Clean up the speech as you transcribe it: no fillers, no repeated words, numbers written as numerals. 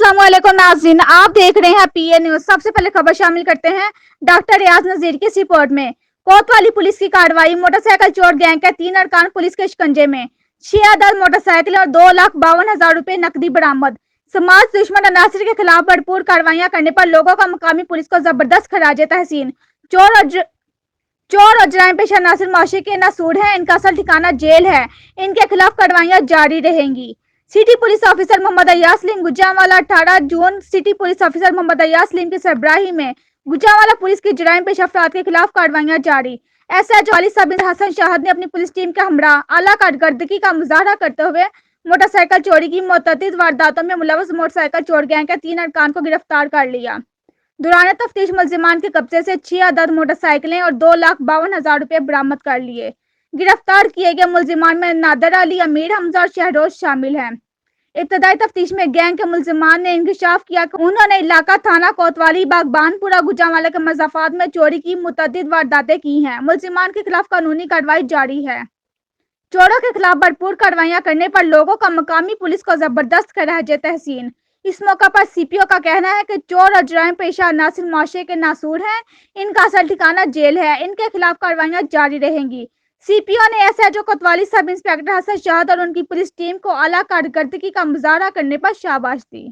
अस्सलाम वालेकुम नाज़रीन, आप देख रहे हैं पीए न्यूज। सबसे पहले खबर शामिल करते हैं डॉक्टर रियाज नजीर की इस रिपोर्ट में। कोतवाली पुलिस की कार्रवाई, मोटरसाइकिल चोर गैंग के 3 अरकान पुलिस के शिकंजे में। 6 अदद मोटरसाइकिल और 2,52,000 रुपए नकदी बरामद। समाज दुश्मन अनासर के खिलाफ भरपूर कार्रवाइयां करने पर लोगों का मकामी पुलिस को जबरदस्त खराज तहसीन। चोर और जराइम पेशा अनासर माशरे के नासूर हैं, इनका असल ठिकाना जेल है। इनके खिलाफ कार्रवाइयां जारी रहेंगी। City police officer Mohammad Ayaz Saleem Gujranwala 18 June city police officer Mohammad Ayaz Saleem की सरबराही में गुजरांवाला पुलिस की जराइम पेशा अफराद के खिलाफ कार्रवाइयां जारी। एसएच वाली सब हसन शाहद ने अपनी पुलिस टीम के हमरा आला कारकर्दगी का मुजाहरा करते हुए मोटरसाइकिल चोरी की मुतअद्दिद वारदातों में मुलव्वस मोटरसाइकिल चोर गैंग के 3 अरकान को गिरफ्तार कर लिया। दौरान तफ्तीश मुल्जिमान के कब्जे से 6 अदद मोटरसाइकिलें और 2,52,000 रुपए बरामद कर लिए। गिरफ्तार किए गए मुल्जिमान में नादर अली, अमीर हमजा और शहरोज शामिल हैं। इब्तदाई तफ्तीश में गैंग के मुल्जिमान ने इंकशाफ किया कि उन्होंने इलाका थाना कोतवाली बागबानपुरा गुजरांवाला के मज़ाफात में चोरी की मुतअद्दिद वारदातें की हैं। मुल्जिमान के खिलाफ कानूनी कार्रवाई जारी है। चोरों के खिलाफ भरपूर कार्रवाइयां करने पर लोगों का मकामी पुलिस को जबरदस्त खराज तहसीन। इस मौका पर सीपीओ का कहना है कि चोर और जराइम पेशा अनासिर माशरे के नासूर हैं, इनका असल ठिकाना जेल है। इनके खिलाफ कार्रवाइयां जारी रहेंगी। सीपीओ ने एसएचओ कोतवाली सब इंस्पेक्टर हसन शाहद और उनकी पुलिस टीम को आला कारकर्दगी का मुजाहरा करने पर शाबाश दी।